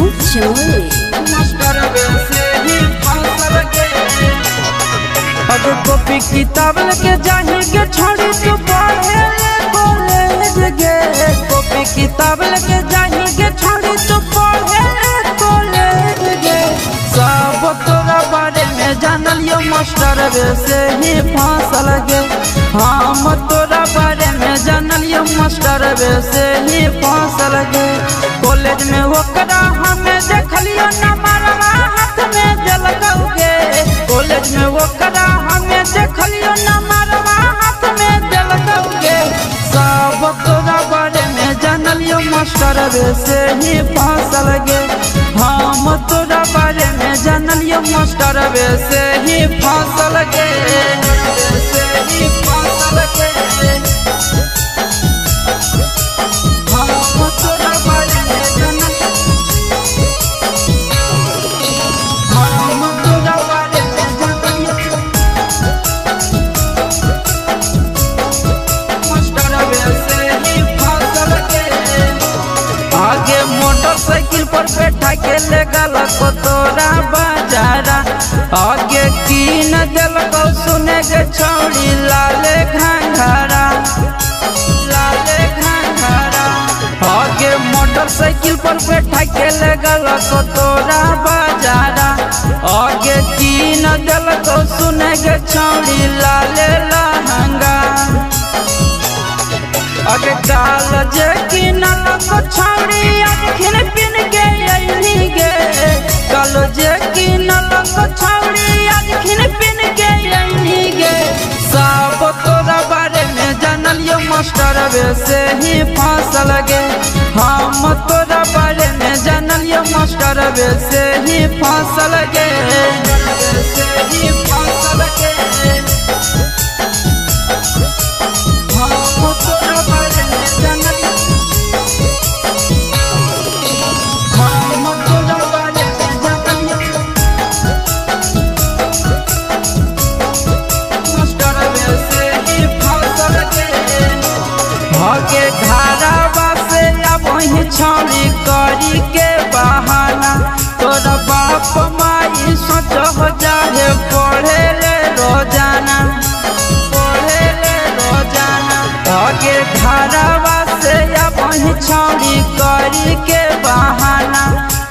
चोरी अगर कॉपी किताब लेके जाएंगे छोड़ी तू पढ़े कॉलेज गे। कॉपी किताब लेके जाएंगे छोड़ी तू पढ़े कॉलेज गे। सब तोरा बारे में जानल यो मास्टर से ही फांसल गे। हम तोरा बारे में जानल यो मास्टर से ही फांसल गे। कॉलेज में ओकरा हमें देखलियो नंबरवा हाथ में जलगौगे। कॉलेज में ओकरा हमें देखलियो नंबरवा हाथ में जलगौगे। सब तोरा बारे में जानलियो मास्टर से ही फांसल गे। हम तोरा बारे में जानलियो मास्टर से ही फांसल गे। से ही फांसल गे। हम तोरा बारे में जानलियो मोटरसाइकिल पर बैठा के ले गलको तोरा बाजारा। आगे कीन दिलको सुने गे छौड़ी लाले घंघरा लाले घंघरा। आगे मोटरसाइकिल पर बैठा के ले गलको तोरा बाजारा। आगे कीन दिलको सुने गे छौड़ी लाले लहंगा। आगे काल जे किनल को छौड़ी अखिन पिन के अइली गे। काल जे किनल को छौड़ी अखिन पिन के अइली गे। सब तोरा बारे में जानलियो मास्टर से ही फांसल गे। हम तोरा बारे में जानलियो मास्टर से ही फांसल गे। से ही फांसल गे। भागे घरवा से अब वही छौड़ी करी के बहाना। तोरा बाप माई सोच हो जाए पढ़े ले रोजाना पढ़े ले रोजाना। भागे घरवा से अब वही छौड़ी करी के बहाना।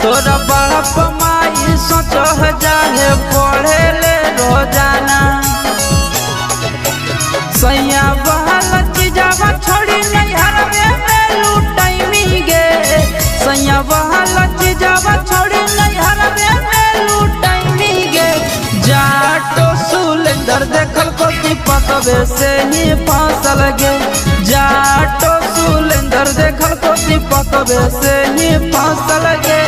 तोरा बाप माई सोच हो जाए पढ़े ले रोजाना। सैया बहल चीजावा छोड़ी नैहर में लूटाई गे। सैया बहल चीजावा छोड़ी नैहर में लूटाई गे। जाटो सुलेंदर देखल को दीपक से ही फांसल गे। जाटो सुलेंदर देखल को दीपक से ही फांसल गे।